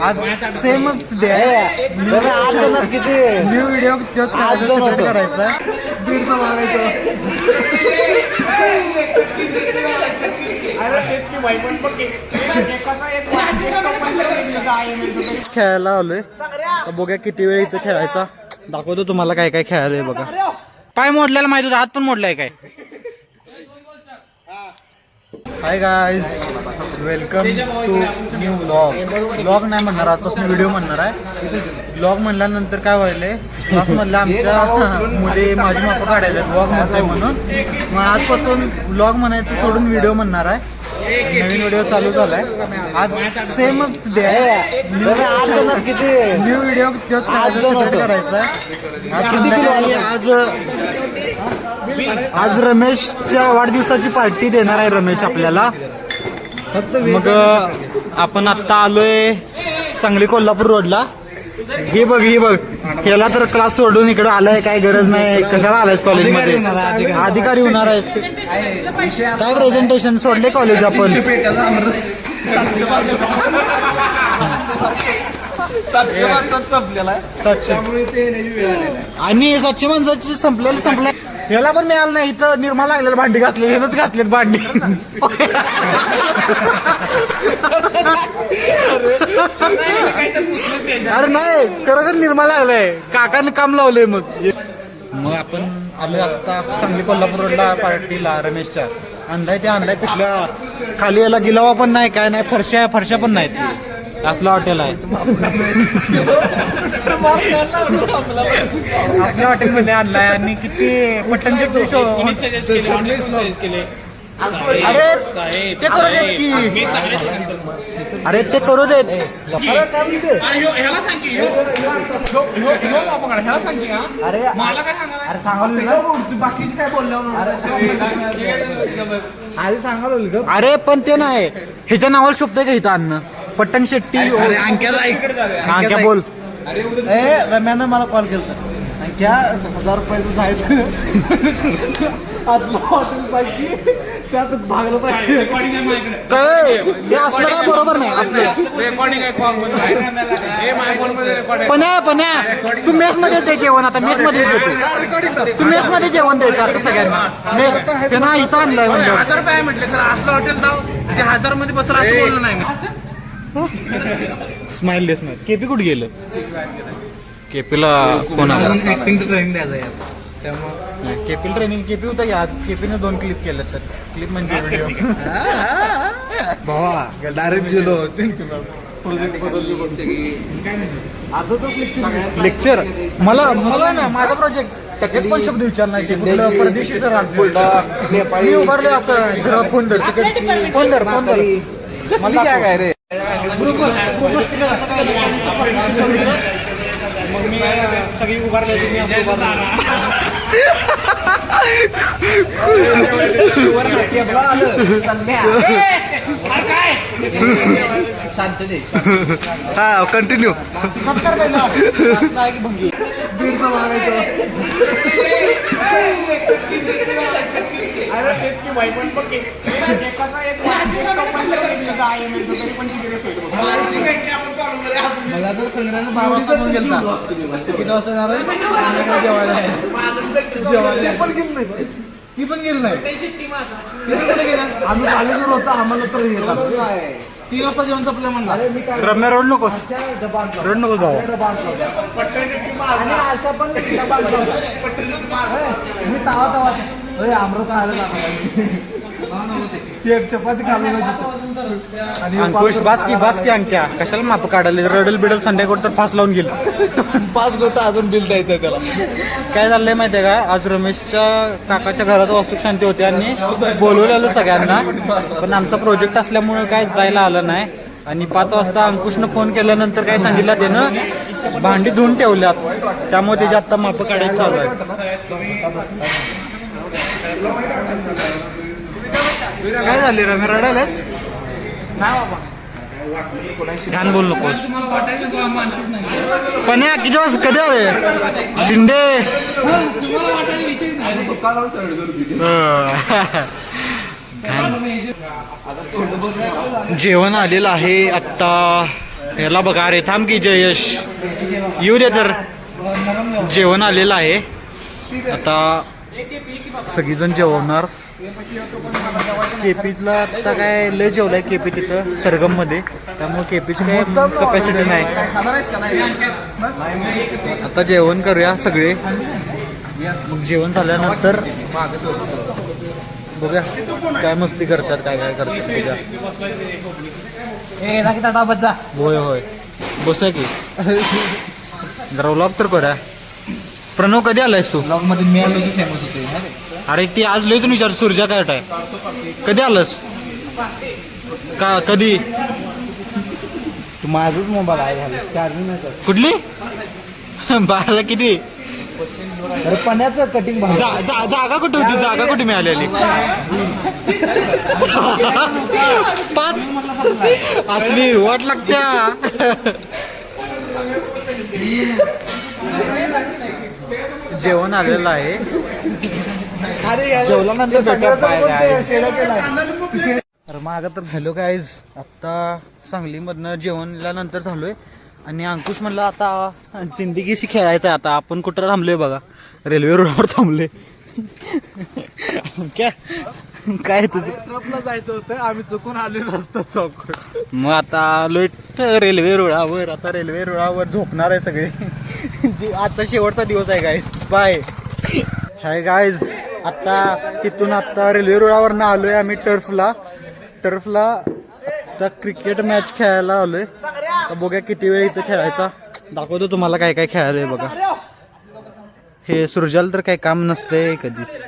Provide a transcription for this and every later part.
आज सेमच डे आहे. आठ जणात किती न्यू व्हिडिओ करायचा दीडचा मागायचं. खेळायला आलोय. बघा किती वेळ इथं खेळायचा. दाखवतो तुम्हाला काय काय खेळायला. बघा पाय मोडल्याला माहिती होतं, हात पण मोडलाय काय. Hi guys, welcome to new vlog नाही म्हणणार, आजपासून व्हिडिओ म्हणणार आहे. व्लॉग म्हणल्यानंतर काय व्हायलंय, व्लॉग म्हणलं आमच्या मुली माझी मापं काढायला व्लॉग म्हणतोय म्हणून. मग आजपासून व्लॉग म्हणायचं सोडून व्हिडिओ म्हणणार आहे. नवीन व्हिडिओ चालू झालाय. आज सेमच डे आहे. आठ जणात किती न्यू व्हिडिओ करायचा आज रमेशच्या वाढदिवसाची पार्टी देणार आहे रमेश आपल्याला. मग आपण आता आलोय सांगली कोल्हापूर रोडला. हे बघ केला तर क्लास सोडून इकडे आलाय, काय गरज नाही. कशाला आलायस कॉलेजमध्ये? अधिकारी होणार आहेस काय? प्रेझेंटेशन सोडले कॉलेज आपण. आणि स्वच्छ माणसाची संपलं. ह्याला पण मिळालं नाही. इथं निर्मा लागलेलं भांडी घासले, हेच घासलेत भांडी. अरे नाही, खरोखर निर्मा लागलाय. काकाने काम लावलंय. मग आपण आलोय आता सांगली कोल्हापूर रोडला पार्टीला रमेशच्या. आणलाय कुठल्या खाली याला गिलावा पण नाही, काय नाही. फरशा पण नाहीत. असलं हॉटेल आहे. असल्या हॉटेलमध्ये आणलाय. आणि किती पट्टणचे अरे ते करू देत की. अरे ते करू देत. अरे सांगाल. अरे पण ते नाही, ह्याच्या नावाला शोभतंय का इथं अन्न? पट्टण शेट्टी. अंक्या बोल. रम्यानं मला कॉल केला. अंक्या 1000 रुपयाचं जायचं असलं हॉटेल त्यात भागलं पाहिजे. काय असलं काय बरोबर नाही. पण तू मेस मध्ये दे जेवण. आता मेस मध्ये तू मेस मध्ये जेवण द्यायचं आता सगळ्यांना. त्यांना इथं आणलंय म्हणजे 1000 रुपये म्हटलं तर असलं हॉटेल जाऊ ते 1000 मध्ये बसला असं बोललं नाही. स्माइल दे स्माइल. केपी कुठे गेलं? केपीला फोन आला. ऍक्टिंगचं ट्रेनिंग द्यायचं यार. त्यामुळे केपी ट्रेनिंग. केपी होता की आज. केपीने 2 क्लिप केल्या. सर क्लिप म्हणजे व्हिडिओ भावा डायरेक्ट गेलो. लेक्चर मला ना माझा प्रोजेक्ट एक पण शब्द विचारणार. परदेशी सर आज मी उभारले असं जरा फोन धर. मला काय रे मग मी सगळी उभारले. मी असं शांत दे. हा कंटिन्यू. दीडचा मागायचं. मला तर संग्रहानं 12 वाजता फोन केलता. किती वाजता येणार आहे जेवायला? ती पण गेली नाही. आम्ही कॉलेजवर होतो. आम्हाला तर येतात 3 वाजता जेवण संपलं म्हणलं. रम्या रोड नकोस जाऊ. अशा पण मी तावा आमरस एक चपाती खाल्लं. अंकुश बास की अंक्या कशाला माप काढायला? रडल बिडल संध्याकाळ तर फास लावून गेलं. 5 गोष्ट अजून बिल द्यायचं त्याला. काय झालंय माहितीये का, आज रमेशच्या काकाच्या घरात वास्तुक शांती होती आणि बोलवलेलं सगळ्यांना. पण आमचा प्रोजेक्ट असल्यामुळे काय जायला आलं नाही. आणि 5 वाजता अंकुशनं फोन केल्यानंतर काय सांगितलं त्यानं, भांडी धुवून ठेवल्यात. त्यामुळे त्याची आत्ता माप काढायचं चालू आहे. काय झाले रमे रडायलाच? ध्यान बोल नकोस. पण किती वाजता कधी आले शिंदे? जेवण आलेलं आहे आत्ता याला बघा. अरे थांब की जयश येऊ दे तर. जेवण आलेलं आहे आता. सगळीजण जेवणार. केपीला आता काय लय जेवलाय केपी तिथं सरगम मध्ये, त्यामुळे केपीची काय कपॅसिटी नाही. आता जेवण करूया सगळे. मग जेवण झाल्यानंतर बघूया काय मस्ती करतात, काय काय करतात बघूया. होय होय बसा की जरा व्लॉग तर करूया. प्रणव कधी आलायस तू? ब्लॉग मध्ये मी आलो की फेमस होते. अरे ती आज लयच विचार. सूर्या काय आहे कधी आलंस का? कधी? तू माझाच मोबाईल आहे चार्जिंग नाही. कुठली? बाळाला किती? अरे पाण्याचं कटिंग जागा कुठे होती? जागा कुठे मिळालेली? 5 असली वाट लागत्या. जेवण आलेलं आहे. जेवल्यानंतर अरे मागं तर हॅलो गाईज. आत्ता सांगलीमधनं जेवणानंतर झालोय आणि अंकुश म्हणलं आता जिंदगीशी खेळायचं आहे. आता आपण कुठं थांबलोय बघा, रेल्वे रोडवर थांबलोय. काय तुझं? ट्रपला जायचं होतं, आम्ही चुकून आले रस्ता चौक. मग आता आलोय रेल्वे रुळावर. आता रेल्वे रुळावर झोपणार आहे सगळे. आजचा शेवटचा दिवस आहे गाईज. Bye hi guys. आता तिथून आता रेल्वे रुळावर ना आलोय आम्ही टर्फला. आता क्रिकेट मॅच खेळायला आलोय. आता बघूया किती वेळ इथं खेळायचा. दाखवतो तुम्हाला काय काय खेळायला आहे बघा. हे सुरजाल तर काही काम नसतंय कधीच.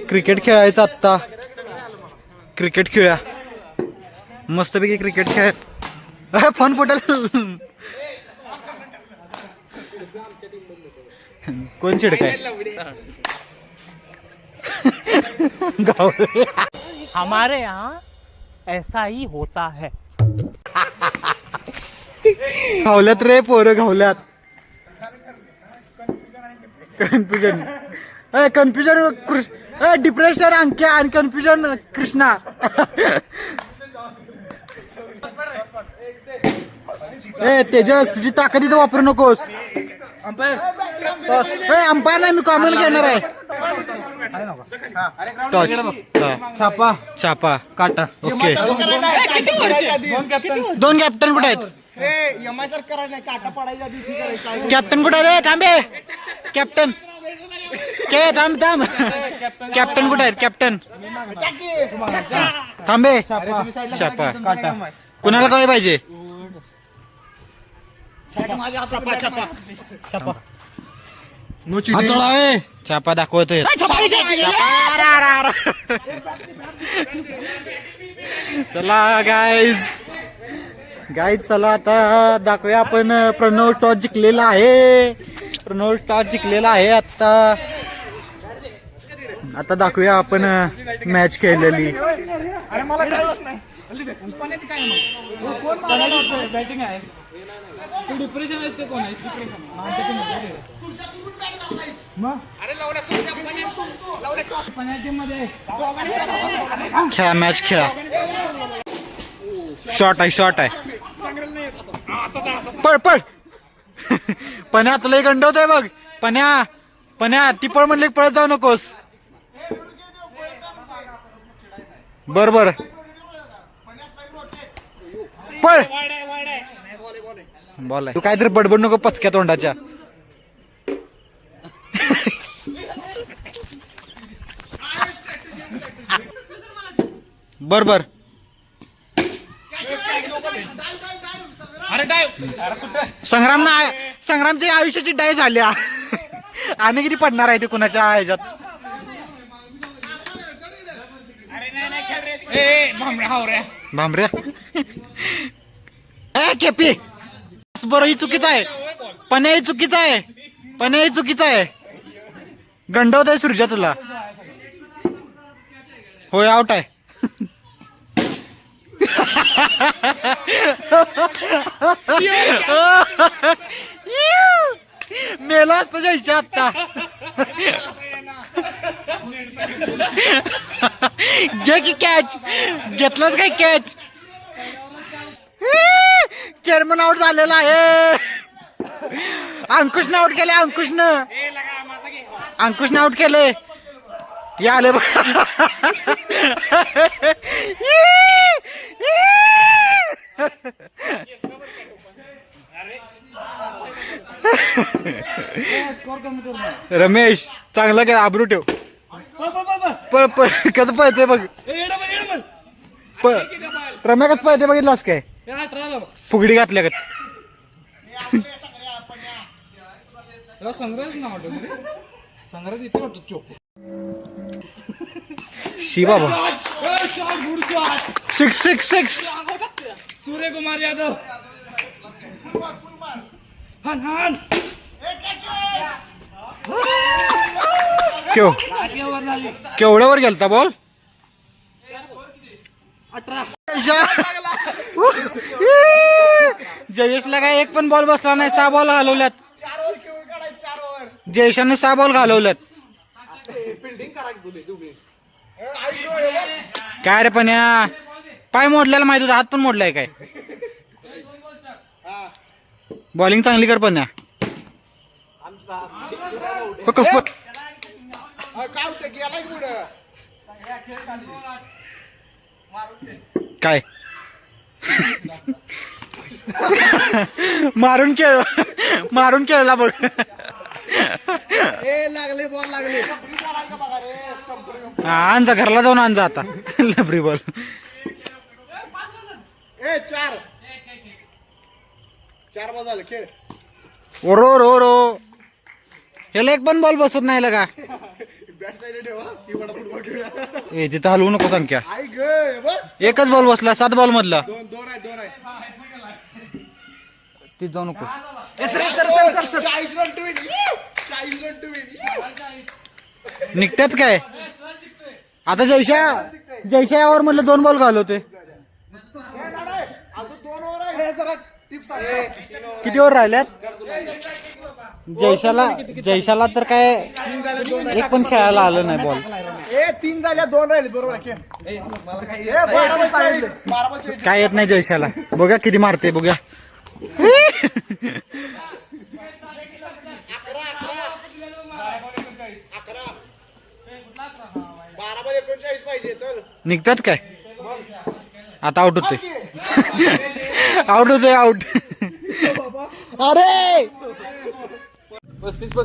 क्रिकेट खेळायचं आत्ता. क्रिकेट खेळूया मस्तपैकी. क्रिकेट खेळ. फोन फुटेल. कोण चिडकाय? हमारे यहाँ ऐसा ही होता है. घावल्यात रे पोरं घावल्यात. कन्फ्युजन डिप्रेशन अंक्या आणि कन्फ्युजन कृष्णा. ए तेजस तुझी ताकद इथं वापरू नकोस. अंपायर नाही मी कॉमन घेणार आहे. टॉच छापा छापा काटा. ओके. 2 कॅप्टन कुठे आहेत? कॅप्टन कुठे आहे? थांबे कॅप्टन. थांब कॅप्टन कुठे आहेत? कॅप्टन थांबे. छापा काटा. कुणाला काय पाहिजे? छापा दाखवतोय. चला गाईज चला आता दाखवूया आपण. प्रणव टॉस जिंकलेला आहे. आता दाखवूया आपण मॅच खेळलेली. बॅटिंग आहे. डिप्रेशन असते कोण आहे? खेळा मॅच खेळा. शॉट आहे. पळ. पण्या तुला एक गंडवत आहे बघ. पण्या ती पळ म्हणले पळत जाऊ नकोस. बर पळ. बॉल आहे. तू काहीतरी बडबड नको पचक्या तोंडाच्या. बर संग्रामची आयुष्याची डाय झाल्या. आणि किती पडणार आहे ते कुणाच्या ह्याच्यात? भांबऱ्या केपी बरं. ही चुकीचं आहे. पण्या ही चुकीचं आहे. गंडवत आहे सूर्या तुला. होय आउट आहे. मेला तुझ्या हिच्या आत्ता. घे की कॅच. घेतलास काय कॅच? चेअरमन आउट झालेला आहे. अंकुशनं आउट केले. अंकुशनं आउट केले. या आले बघ. रमेश चांगला केला. आबरू ठेव. कसं पळते बघ. रम्या कसं पळते बघितलास काय. फुगडी घातल्या का. संग्रह ना वाटत संग्रह इथे वाटत चोप. शी बाबा. 6 सूर्यकुमार यादव. केवढ्यावर गेलता बॉल. जयेशला काय एक पण बॉल बसला नाही. 6 बॉल घालवल्यात. जयेशाने 6 बॉल घालवल्यात. काय रे पण या पाय मोडल्याला माहिती होता. हात पण मोडलाय काय. बॉलिंग चांगली कर पण या. काय मारून खेळला बघ. लागले बॉल लागले. आणजा घरला जाऊन आणजा आता. लबरी बॉल. 4 बॉल झाले खेळ. ओरो ह्याला एक पण बॉल बसत नाही लगा. ए तिथं हलवू नको संख्या. एकच बॉल बसला 7 बॉल मधला. 2 आहे. तिथं जाऊ नको. 40 रन टू विन. निघतात काय आता. जयशा यावर म्हटलं 2 बॉल घालवते. अजून 2 ओव्हर आहे. जरा टिप्स किती ओव्हर राहिल्यात. जयशाला तर काय एक पण खेळायला आलं नाही बॉल. 3 झाल्या 2 राहिले बरोबर. काय येत नाही जयशाला. बघा किती मारते बघा. 12-39 पाहिजे. चल निघतात काय आता. आउट होते. आउट. अरे 35.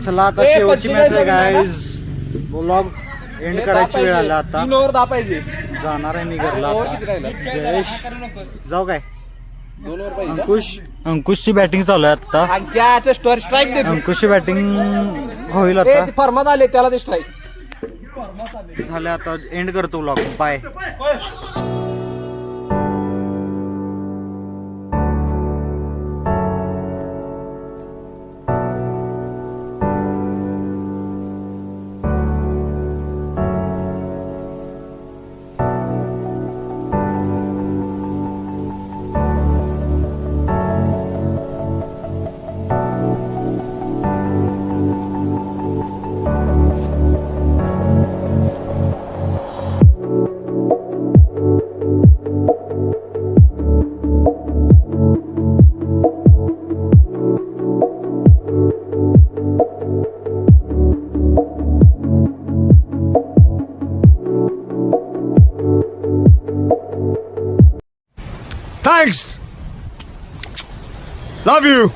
चला आता शेवटची मॅच आहे गाईज. ब्लॉग एंड करायची वेळ आला आता. 3 ओव्हर 10 पाहिजे. जाणार आहे मी घरला आता. जयेश जाऊ काय. 2 ओव्हर पाहिजे. अंकुशची बॅटिंग चालू आहे आता. अंक्याचे स्ट्राईक दे. अंकुशची बॅटिंग होईल आता. फॉर्मात आले त्याला ते स्ट्राईक झालं आता. एंड करतो blog. Bye. Thanks. Love you.